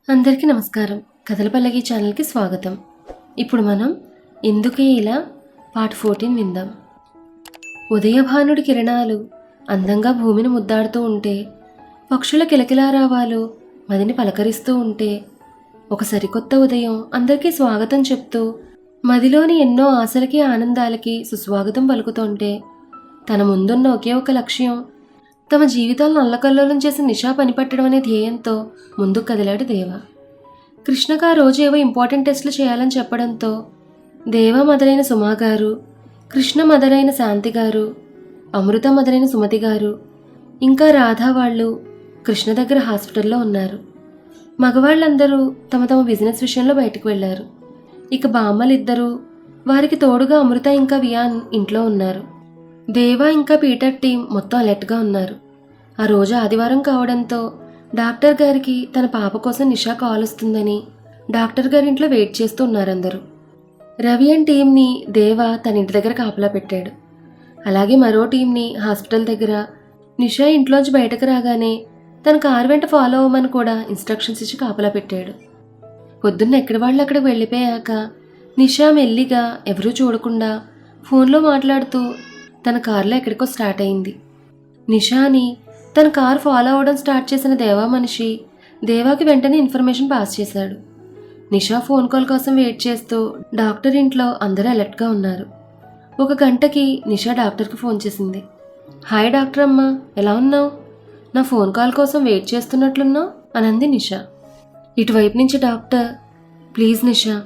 అందరికీ నమస్కారం. కథల పల్లకి ఛానల్కి స్వాగతం. ఇప్పుడు మనం ఎందుకే ఇలా పార్ట్ 14 విందాం. ఉదయభానుడి కిరణాలు అందంగా భూమిని ముద్దాడుతూ ఉంటే, పక్షుల కిలకిలారావాలు మదిని పలకరిస్తూ ఉంటే, ఒక సరికొత్త ఉదయం అందరికీ స్వాగతం చెప్తూ మదిలోని ఎన్నో ఆశలకి ఆనందాలకి సుస్వాగతం పలుకుతుంటే, తన ముందున్న ఒకే ఒక లక్ష్యం తమ జీవితాలను అల్లకల్లోలం చేసి నిషా పనిపట్టడం అనే ధ్యేయంతో ముందుకు కదిలాడు దేవ. కృష్ణకు ఆ రోజు ఏవో ఇంపార్టెంట్ టెస్టులు చేయాలని చెప్పడంతో దేవ మొదలైన సుమా గారు, కృష్ణ మొదలైన శాంతి గారు, అమృత మొదలైన సుమతి గారు, ఇంకా రాధా వాళ్ళు కృష్ణ దగ్గర హాస్పిటల్లో ఉన్నారు. మగవాళ్ళందరూ తమ తమ బిజినెస్ విషయంలో బయటకు వెళ్లారు. ఇక బామ్మలిద్దరూ, వారికి తోడుగా అమృత ఇంకా వియాన్ ఇంట్లో ఉన్నారు. దేవా ఇంకా పీటర్ టీం మొత్తం అలర్ట్గా ఉన్నారు. ఆ రోజు ఆదివారం కావడంతో డాక్టర్ గారికి తన పాప కోసం నిషా కాల్ వస్తుందని డాక్టర్ గారి ఇంట్లో వెయిట్ చేస్తూ ఉన్నారందరూ. రవి అండ్ టీంని దేవా తన ఇంటి దగ్గర కాపలా పెట్టాడు. అలాగే మరో టీంని హాస్పిటల్ దగ్గర, నిషా ఇంట్లోంచి బయటకు రాగానే తన కారు వెంట ఫాలో అవ్వమని కూడా ఇన్స్ట్రక్షన్స్ ఇచ్చి కాపలా పెట్టాడు. పొద్దున్న ఎక్కడి వాళ్ళు అక్కడికి వెళ్ళిపోయాక నిషా మెల్లిగా ఎవరూ చూడకుండా ఫోన్లో మాట్లాడుతూ తన కారులో ఎక్కడికో స్టార్ట్ అయింది. నిషాని తన కారు ఫాలో అవ్వడం స్టార్ట్ చేసిన దేవా మనిషి దేవాకి వెంటనే ఇన్ఫర్మేషన్ పాస్ చేశాడు. నిషా ఫోన్ కాల్ కోసం వెయిట్ చేస్తూ డాక్టర్ ఇంట్లో అందరూ అలర్ట్గా ఉన్నారు. ఒక గంటకి నిషా డాక్టర్కి ఫోన్ చేసింది. హాయ్ డాక్టర్ అమ్మా, ఎలా ఉన్నావు? నా ఫోన్ కాల్ కోసం వెయిట్ చేస్తున్నట్లున్నావు అని అంది నిషా. ఇటువైపు నుంచి డాక్టర్, ప్లీజ్ నిషా,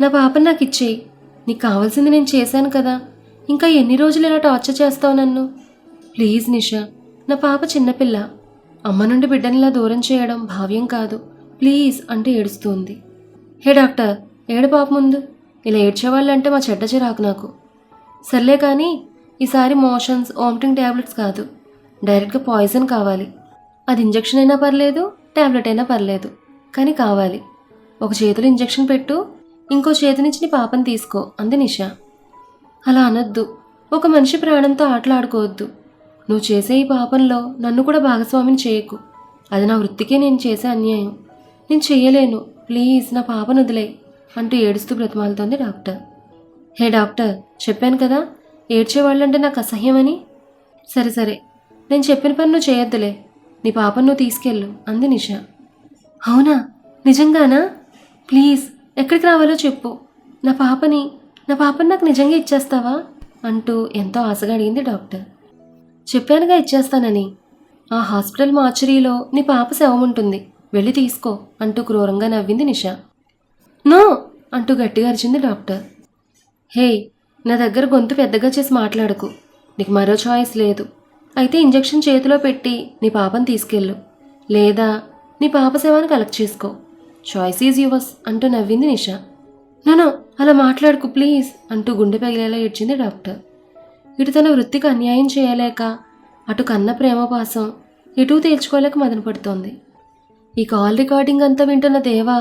నా పాపని నాకు ఇచ్చేయి. నీకు కావాల్సింది నేను చేశాను కదా, ఇంకా ఎన్ని రోజులు ఇలా టార్చర్ చేస్తావు నన్ను? ప్లీజ్ నిషా, నా పాప చిన్నపిల్ల, అమ్మ నుండి బిడ్డనిలా దూరం చేయడం భావ్యం కాదు, ప్లీజ్ అంటూ ఏడుస్తుంది. హే డాక్టర్, ఏడు పాప ముందు, ఇలా ఏడ్చేవాళ్ళంటే మా చెడ్డ చిరాకు నాకు. సర్లే కానీ ఈసారి మోషన్స్, వామిటింగ్ ట్యాబ్లెట్స్ కాదు, డైరెక్ట్గా పాయిజన్ కావాలి. అది ఇంజెక్షన్ అయినా పర్లేదు, ట్యాబ్లెట్ అయినా పర్లేదు, కానీ కావాలి. ఒక చేతిలో ఇంజెక్షన్ పెట్టు, ఇంకో చేతి నుంచి నీ పాపని తీసుకో అంది నిషా. అలా అనొద్దు, ఒక మనిషి ప్రాణంతో ఆటలాడుకోవద్దు. నువ్వు చేసే ఈ పాపంలో నన్ను కూడా భాగస్వామిని చేయకు. అది నా వృత్తికే నేను చేసే అన్యాయం. నేను చెయ్యలేను, ప్లీజ్ నా పాపను వదిలేయ్ అంటూ ఏడుస్తూ బ్రతిమాలుతోంది డాక్టర్. హే డాక్టర్, చెప్పాను కదా ఏడ్చేవాళ్ళంటే నాకు అసహ్యమని. సరే సరే, నేను చెప్పిన పని నువ్వు చేయొద్దులే, నీ పాపను నువ్వు తీసుకెళ్ళు అంది నిషా. అవునా, నిజంగానా? ప్లీజ్ ఎక్కడికి రావాలో చెప్పు, నా పాపని నాకు నిజంగా ఇచ్చేస్తావా అంటూ ఎంతో ఆశగా అడిగింది డాక్టర్. చెప్పానుగా ఇచ్చేస్తానని. ఆ హాస్పిటల్ మార్చరీలో నీ పాప శవం ఉంటుంది, వెళ్ళి తీసుకో అంటూ క్రూరంగా నవ్వింది నిషా. నో అంటూ గట్టిగా అరిచింది డాక్టర్. హే, నా దగ్గర గొంతు పెద్దగా చేసి మాట్లాడకు, నీకు మరో చాయిస్ లేదు. అయితే ఇంజెక్షన్ చేతిలో పెట్టి నీ పాపను తీసుకెళ్ళు, లేదా నీ పాప శవాన్ని కలెక్ట్ చేసుకో. చాయిస్ ఈజ్ యువర్స్ అంటూ నవ్వింది నిషా. నో, అలా మాట్లాడుకు ప్లీజ్ అంటూ గుండె పగిలేలా ఏడ్చింది డాక్టర్. ఇటు తన వృత్తికి అన్యాయం చేయలేక, అటు కన్న ప్రేమపాసం ఎటూ తేల్చుకోలేక మదన పడుతోంది. ఈ కాల్ రికార్డింగ్ అంతా వింటున్న దేవా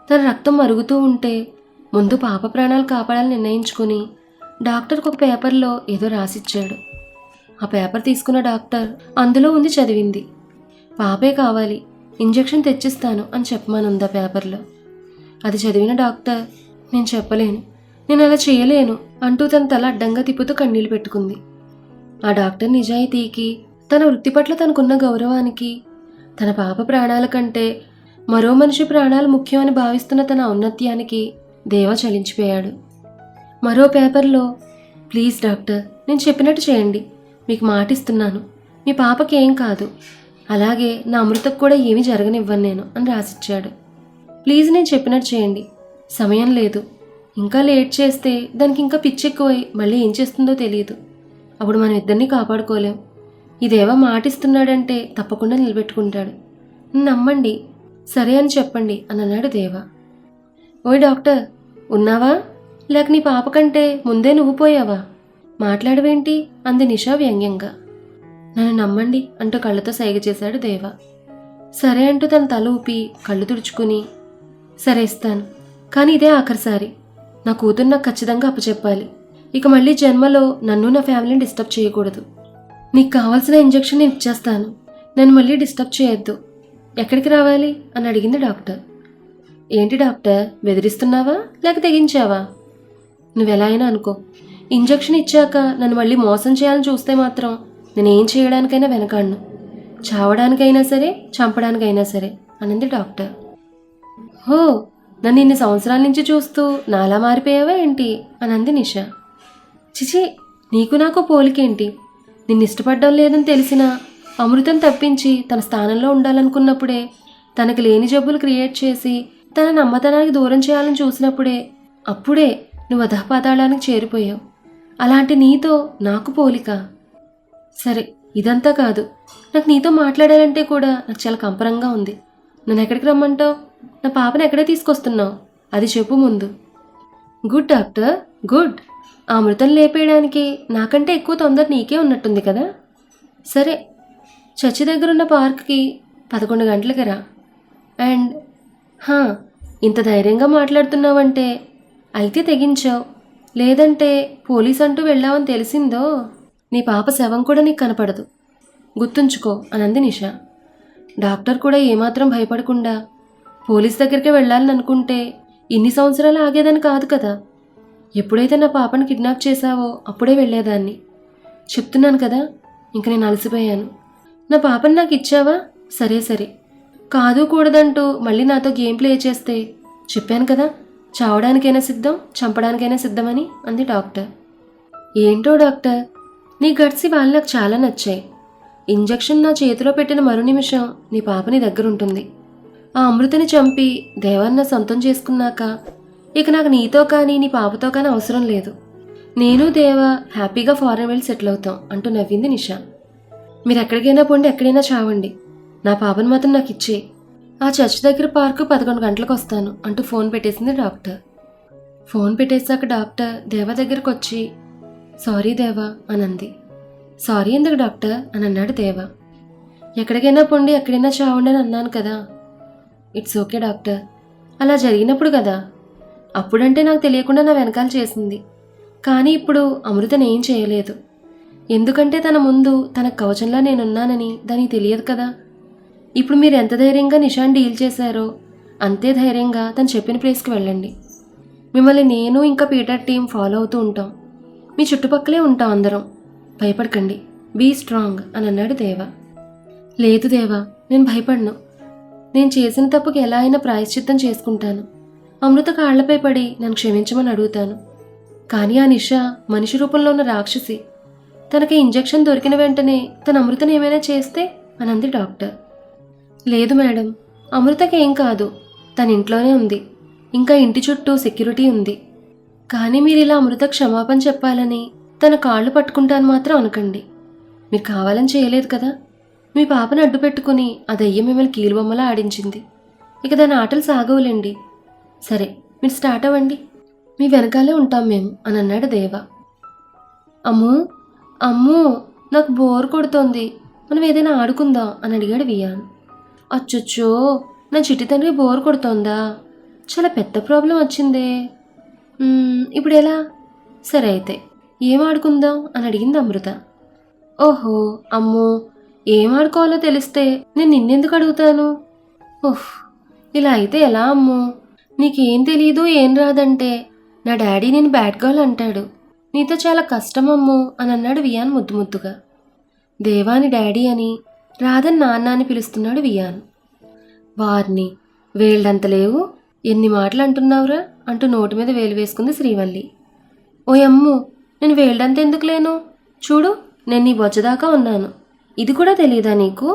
తన రక్తం మరుగుతూ ఉంటే ముందు పాప ప్రాణాలు కాపాడాలని నిర్ణయించుకుని డాక్టర్కి ఒక పేపర్లో ఏదో రాసిచ్చాడు. ఆ పేపర్ తీసుకున్న డాక్టర్ అందులో ఉంది చదివింది. పాపే కావాలి, ఇంజెక్షన్ తెచ్చిస్తాను అని చెప్పమనుంది ఆ పేపర్లో. అది చదివిన డాక్టర్, నేను చెప్పలేను, నేను అలా చేయలేను అంటూ తన తల అడ్డంగా తిప్పుతూ కన్నీళ్లు పెట్టుకుంది. ఆ డాక్టర్ నిజాయితీకి, తన వృత్తి పట్ల తనకున్న గౌరవానికి, తన పాప ప్రాణాల కంటే మరో మనిషి ప్రాణాలు ముఖ్యమని భావిస్తున్న తన ఔన్నత్యానికి దేవా చలించిపోయాడు. మరో పేపర్లో, ప్లీజ్ డాక్టర్, నేను చెప్పినట్టు చేయండి, మీకు మాటిస్తున్నాను, మీ పాపకి ఏం కాదు, అలాగే నా అమృతకు కూడా ఏమీ జరగనివ్వను నేను అని రాసిచ్చాడు. ప్లీజ్ నేను చెప్పినట్టు చేయండి, సమయం లేదు, ఇంకా లేట్ చేస్తే దానికి ఇంకా పిచ్చెక్కువై మళ్ళీ ఏం చేస్తుందో తెలియదు, అప్పుడు మనం ఇద్దరినీ కాపాడుకోలేం. ఇదేవో మాటిస్తున్నాడంటే తప్పకుండా నిలబెట్టుకుంటాడు, నమ్మండి, సరే అని చెప్పండి అని అన్నాడు దేవా. ఓయ్ డాక్టర్, ఉన్నావా? లేక నీ పాప కంటే ముందే నువ్వు పోయావా? మాట్లాడవేంటి అంది నిషా వ్యంగ్యంగా. నన్ను నమ్మండి అంటూ కళ్ళతో సైగ చేశాడు దేవా. సరే అంటూ తన తల ఊపి కళ్ళు తుడుచుకుని, సరే ఇస్తాను, కానీ ఇదే ఆఖరిసారి, నా కూతురు నాకు ఖచ్చితంగా అప్పచెప్పాలి. ఇక మళ్ళీ జన్మలో నన్ను నా ఫ్యామిలీని డిస్టర్బ్ చేయకూడదు. నీకు కావాల్సిన ఇంజెక్షన్ నేను ఇచ్చేస్తాను, నన్ను మళ్ళీ డిస్టర్బ్ చేయొద్దు. ఎక్కడికి రావాలి అని అడిగింది డాక్టర్. ఏంటి డాక్టర్, బెదిరిస్తున్నావా లేక తెగించావా? నువ్వెలా అయినా అనుకో, ఇంజెక్షన్ ఇచ్చాక నన్ను మళ్ళీ మోసం చేయాలని చూస్తే మాత్రం నేనేం చేయడానికైనా వెనకాడను. చావడానికైనా సరే, చంపడానికైనా సరే అనింది డాక్టర్. హో, నన్ను ఇన్ని సంవత్సరాల నుంచి చూస్తూ నాలా మారిపోయావా ఏంటి అనంది నిషా. చిచి, నీకు నాకు పోలికేంటి? నిన్ను ఇష్టపడ్డం లేదని తెలిసినా అమృతం తప్పించి తన స్థానంలో ఉండాలనుకున్నప్పుడే, తనకి లేని జబ్బులు క్రియేట్ చేసి తన నమ్మతనానికి దూరం చేయాలని చూసినప్పుడే, అప్పుడే నువ్వు అధపాతాళానికి చేరిపోయావు. అలాంటి నీతో నాకు పోలిక? సరే, ఇదంతా కాదు. నాకు నీతో మాట్లాడాలంటే కూడా నాకు చాలా కంపరంగా ఉంది. నన్ను ఎక్కడికి రమ్మంటావు? నా పాపను ఎక్కడే తీసుకొస్తున్నావు? అది చెప్పు ముందు. Good doctor, good. ఆ అమృతం లేపేయడానికి నాకంటే ఎక్కువ తొందర నీకే ఉన్నట్టుంది కదా. సరే, చర్చి దగ్గరున్న పార్క్కి 11 గంటలకి రా. అండ్ ఇంత ధైర్యంగా మాట్లాడుతున్నావంటే అయితే తెగించావు. లేదంటే పోలీస్ అంటూ వెళ్ళావని తెలిసిందో నీ పాప శవం కూడా నీకు కనపడదు. గుర్తుంచుకో అనంది నిషా. డాక్టర్ కూడా ఏమాత్రం భయపడకుండా, పోలీస్ దగ్గరికి వెళ్ళాలని అనుకుంటే ఇన్ని సంవత్సరాలు ఆగేదని కాదు కదా. ఎప్పుడైతే నా పాపను కిడ్నాప్ చేశావో అప్పుడే వెళ్ళేదాన్ని. చెప్తున్నాను కదా, ఇంక నేను అలసిపోయాను. నా పాపను నాకు ఇచ్చావా? సరే సరే, కాదు కూడదంటూ మళ్ళీ నాతో గేమ్ ప్లే చేస్తే చెప్పాను కదా, చావడానికైనా సిద్ధం, చంపడానికైనా సిద్ధమని అంది డాక్టర్. ఏంటో డాక్టర్, నీ గట్స్ ఇవాళ నాకు చాలా నచ్చాయి. ఇంజెక్షన్ నా చేతిలో పెట్టిన మరు నిమిషం నీ పాప నీ దగ్గర ఉంటుంది. ఆ అమృతని చంపి దేవాన్న సొంతం చేసుకున్నాక ఇక నాకు నీతో కానీ నీ పాపతో కానీ అవసరం లేదు. నేను దేవా హ్యాపీగా ఫారెన్ వెళ్ళి సెటిల్ అవుతాం అంటూ నవ్వింది నిషా. మీరు ఎక్కడికైనా పోండి, ఎక్కడైనా చావండి, నా పాపను మాత్రం నాకు ఇచ్చే. ఆ చర్చ్ దగ్గర పార్కు 11 గంటలకు వస్తాను అంటూ ఫోన్ పెట్టేసింది డాక్టర్. ఫోన్ పెట్టేశాక డాక్టర్ దేవా దగ్గరకు వచ్చి, సారీ దేవా అనంది. సారీ ఎందుకు డాక్టర్ అని అన్నాడు దేవా. ఎక్కడికైనా పొండి, ఎక్కడైనా చావండి అని అన్నాను కదా. ఇట్స్ ఓకే డాక్టర్, అలా జరిగినప్పుడు కదా. అప్పుడంటే నాకు తెలియకుండా నా వెనకాల చేసింది, కానీ ఇప్పుడు అమృతను ఏం చేయలేదు. ఎందుకంటే తన ముందు తన కవచంలా నేనున్నానని దానికి తెలియదు కదా. ఇప్పుడు మీరు ఎంత ధైర్యంగా నిషాన్ డీల్ చేశారో అంతే ధైర్యంగా తను చెప్పిన ప్లేస్కి వెళ్ళండి. మిమ్మల్ని నేను ఇంకా పీటర్ టీం ఫాలో అవుతూ ఉంటాం. మీ చుట్టుపక్కలే ఉంటాం అందరం. భయపడకండి, బీ స్ట్రాంగ్ అని అన్నాడు దేవా. లేదు దేవా, నేను భయపడను. నేను చేసిన తప్పుకి ఎలా అయినా ప్రాయశ్చిత్తం చేసుకుంటాను. అమృత కాళ్లపై పడి నన్ను క్షమించమని అడుగుతాను. కానీ ఆ నిషా మనిషి రూపంలో ఉన్న రాక్షసి. తనకి ఇంజెక్షన్ దొరికిన వెంటనే తన అమృతను ఏమైనా చేస్తే అని అంది డాక్టర్. లేదు మేడం, అమృతకి ఏం కాదు, తన ఇంట్లోనే ఉంది. ఇంకా ఇంటి చుట్టూ సెక్యూరిటీ ఉంది. కానీ మీరు ఇలా అమృత క్షమాపణ చెప్పాలని తన కాళ్ళు పట్టుకుంటాను మాత్రం అనకండి. మీరు కావాలని చేయలేదు కదా. మీ పాపను అడ్డు పెట్టుకుని ఆ దయ్యం మిమ్మల్ని కీలుబొమ్మలా ఆడించింది. ఇక దాని ఆటలు సాగవులేండి. సరే, మీరు స్టార్ట్ అవ్వండి, మీ వెనకాలే ఉంటాం మేము అని అన్నాడు దేవా. అమ్మూ అమ్మూ, నాకు బోర్ కొడుతోంది, మనం ఏదైనా ఆడుకుందాం అని అడిగాడు వియాన్. అచ్చొచ్చో, నా చిట్టి తండ్రి బోర్ కొడుతోందా? చాలా పెద్ద ప్రాబ్లం వచ్చిందే. ఇప్పుడు ఎలా? సరే అయితే ఏం ఆడుకుందాం అని అడిగింది అమృత. ఓహో అమ్మో, ఏం ఆడుకోవాలో తెలిస్తే నేను నిన్నెందుకు అడుగుతాను? ఓహ్, ఇలా అయితే ఎలా అమ్మో? నీకేం తెలీదు, ఏం రాదంటే నా డాడీ నేను బ్యాడ్ గర్ల్ అంటాడు. నీతో చాలా కష్టం అమ్మో అని అన్నాడు వియాన్ ముద్దు ముద్దుగా. దేవాని డాడీ అని, రాధని నాన్న అని పిలుస్తున్నాడు వియాన్. వారిని వేళ్ళంత లేవు, ఎన్ని మాటలు అంటున్నావురా అంటూ నోటి మీద వేలు వేసుకుంది శ్రీవల్లి. ఓయమ్ము, నేను వేళ్ళంత ఎందుకు లేను? చూడు, నేను నీ బొచ్చదాకా ఉన్నాను. ఇది కూడా తెలియదా నీకు?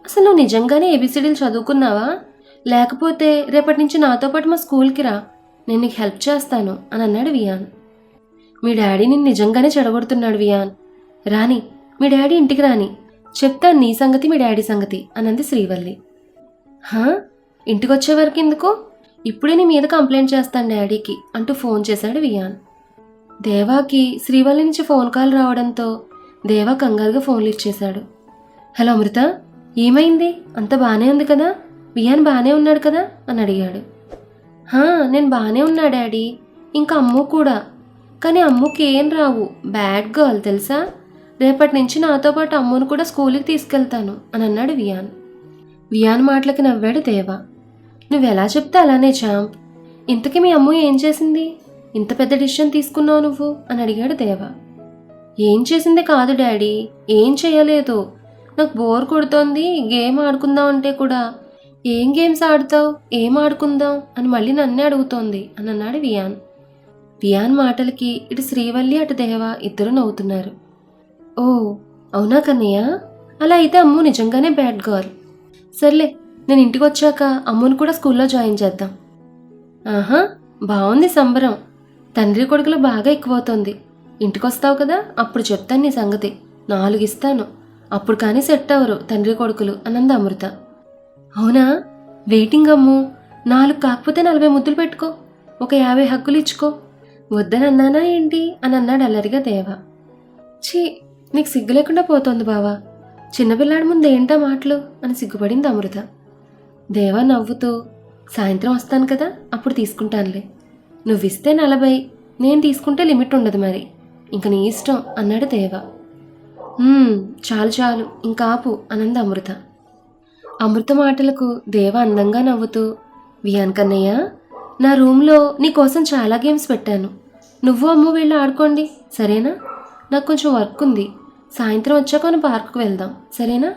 అసలు నువ్వు నిజంగానే ఏబిసిడీలు చదువుకున్నావా? లేకపోతే రేపటి నుంచి నాతో పాటు మా స్కూల్కి రా, నేను నీకు హెల్ప్ చేస్తాను అని అన్నాడు వియాన్. మీ డాడీ నిన్ను నిజంగానే చెడగొడుతున్నాడు వియాన్. రాని, మీ డాడీ ఇంటికి రాని, చెప్తాను నీ సంగతి మీ డాడీ సంగతి అనంది శ్రీవల్లి. ఇంటికి వచ్చే వరకు ఎందుకు? ఇప్పుడే నీ మీద కంప్లైంట్ చేస్తాను డాడీకి అంటూ ఫోన్ చేశాడు వియాన్. దేవాకి శ్రీవల్లి నుంచి ఫోన్ కాల్ రావడంతో దేవా కంగారుగా ఫోన్లు ఇచ్చేశాడు. హలో అమృత, ఏమైంది? అంత బాగానే ఉంది కదా? వియాన్ బాగానే ఉన్నాడు కదా అని అడిగాడు. నేను బాగానే ఉన్నా డాడీ, ఇంకా అమ్ము కూడా. కానీ అమ్ముకి ఏం రావు, బ్యాడ్ గర్ల్ తెలుసా. రేపటి నుంచి నాతో పాటు అమ్మును కూడా స్కూల్కి తీసుకెళ్తాను అని అన్నాడు వియాన్. వియాన్ మాటలకి నవ్వాడు దేవా. నువ్వెలా చెప్తే అలానే చాంప్. ఇంతకీ మీ అమ్మ ఏం చేసింది? ఇంత పెద్ద డిసిషన్ తీసుకున్నావు నువ్వు అని అడిగాడు దేవ. ఏం చేసిందే కాదు డాడీ, ఏం చేయలేదు. నాకు బోర్ కొడుతోంది, గేమ్ ఆడుకుందాం అంటే కూడా ఏం గేమ్స్ ఆడతావు, ఏం ఆడుకుందాం అని మళ్ళీ నన్నే అడుగుతోంది అని అన్నాడు వియాన్. వియాన్ మాటలకి ఇటు శ్రీవల్లి అటు దేవ ఇద్దరు నవ్వుతున్నారు. ఓ అవునా కన్నయ్య, అలా అయితే అమ్ము నిజంగానే బ్యాడ్ గర్ల్. సర్లే, నేను ఇంటికి వచ్చాక అమ్ముని కూడా స్కూల్లో జాయిన్ చేద్దాం. ఆహా, బాగుంది సంబరం. తండ్రి కొడుకులు బాగా ఎక్కువవుతోంది. ఇంటికొస్తావు కదా, అప్పుడు చెప్తాను నీ సంగతి. 4 ఇస్తాను, అప్పుడు కానీ సెట్ అవ్వరు తండ్రి కొడుకులు అనంది అమృత. అవునా, వెయిటింగ్ అమ్ము. 4 కాకపోతే 40 ముద్దులు పెట్టుకో, ఒక 50 హక్కులు ఇచ్చుకో. వద్దని అన్నానా ఏంటి అని అన్నాడు అల్లరిగా దేవ. ఛీ, నీకు సిగ్గు లేకుండా పోతోంది బావా, చిన్నపిల్లాడి ముందు ఏంటా మాటలు అని సిగ్గుపడింది అమృత. దేవా నవ్వుతూ, సాయంత్రం వస్తాను కదా, అప్పుడు తీసుకుంటానులే. నువ్విస్తే 40, నేను తీసుకుంటే లిమిట్ ఉండదు మరి, ఇంక నీ ఇష్టం అన్నాడు దేవ. చాలు చాలు, ఇంకా ఆపు అనంది అమృత. అమృత మాటలకు దేవ అందంగా నవ్వుతూ, వియాన్ కన్నయ్య, నా రూమ్లో నీకోసం చాలా గేమ్స్ పెట్టాను. నువ్వు అమ్ము వెళ్ళి ఆడుకోండి, సరేనా? నాకు కొంచెం వర్క్ ఉంది, సాయంత్రం వచ్చాక మనం పార్కుకు వెళ్దాం, సరేనా?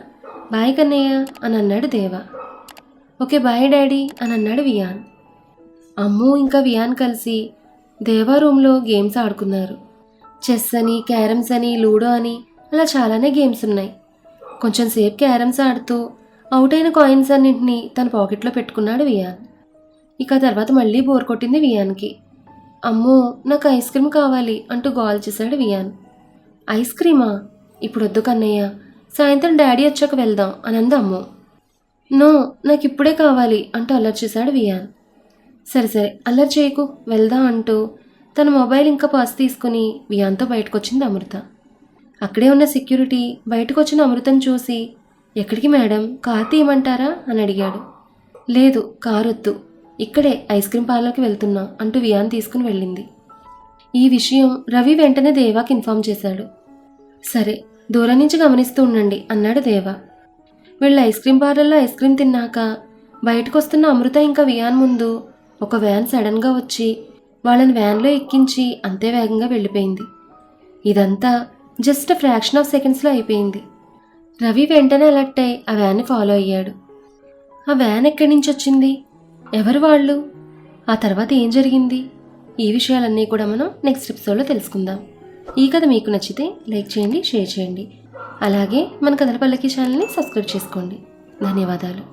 బాయ్ కన్నయ్య అని అన్నాడు దేవ. ఓకే బాయ్ డాడీ అని అన్నాడు వియాన్. అమ్ము ఇంకా వియాన్ కలిసి దేవా రూమ్లో గేమ్స్ ఆడుకున్నారు. చెస్ అని, క్యారమ్స్ అని, లూడో అని అలా చాలానే గేమ్స్ ఉన్నాయి. కొంచెం సేపు క్యారమ్స్ ఆడుతూ అవుట్ అయిన కాయిన్స్ అన్నింటినీ తన పాకెట్లో పెట్టుకున్నాడు వియాన్. ఇక తర్వాత మళ్ళీ బోర్ కొట్టింది వియాన్కి. అమ్మో, నాకు ఐస్ క్రీమ్ కావాలి అంటూ గోల్ చేశాడు వియాన్. ఐస్ క్రీమా? ఇప్పుడు వద్దు కన్నయ్య, సాయంత్రం డాడీ వచ్చాక వెళ్దాం అనంది అమ్ము. నో, నాకు ఇప్పుడే కావాలి అంటూ అల్లరి చేశాడు వియాన్. సరే సరే అల్లరి చేయకు, వెళ్దాం అంటూ తన మొబైల్ ఇంకా పర్స్ తీసుకుని వియాన్తో బయటకు వచ్చింది అమృత. అక్కడే ఉన్న సెక్యూరిటీ బయటకు వచ్చిన అమృతను చూసి, ఎక్కడికి మేడం, కార్ తీయమంటారా అని అడిగాడు. లేదు, కారు వద్దు, ఇక్కడే ఐస్ క్రీమ్ పార్లర్కి వెళ్తున్నా అంటూ వియాన్ తీసుకుని వెళ్ళింది. ఈ విషయం రవి వెంటనే దేవాకి ఇన్ఫామ్ చేశాడు. సరే, దూరం నుంచి గమనిస్తూ ఉండండి అన్నాడు దేవ. వీళ్ళు ఐస్ క్రీమ్ పార్లర్లో ఐస్ క్రీమ్ తిన్నాక బయటకు వస్తున్న అమృత ఇంకా వియాన్ ముందు ఒక వ్యాన్ సడన్గా వచ్చి వాళ్ళని వ్యాన్లో ఎక్కించి అంతే వేగంగా వెళ్ళిపోయింది. ఇదంతా జస్ట్ ఫ్రాక్షన్ ఆఫ్ సెకండ్స్లో అయిపోయింది. రవి వెంటనే అలర్ట్ అయి ఆ వ్యాన్ని ఫాలో అయ్యాడు. ఆ వ్యాన్ ఎక్కడి నుంచి వచ్చింది, ఎవరు వాళ్ళు, ఆ తర్వాత ఏం జరిగింది, ఈ విషయాలన్నీ కూడా మనం నెక్స్ట్ ఎపిసోడ్లో తెలుసుకుందాం. ఈ కథ మీకు నచ్చితే లైక్ చేయండి, షేర్ చేయండి. అలాగే మన కథల పల్లకి ఛానల్ని సబ్స్క్రైబ్ చేసుకోండి. ధన్యవాదాలు.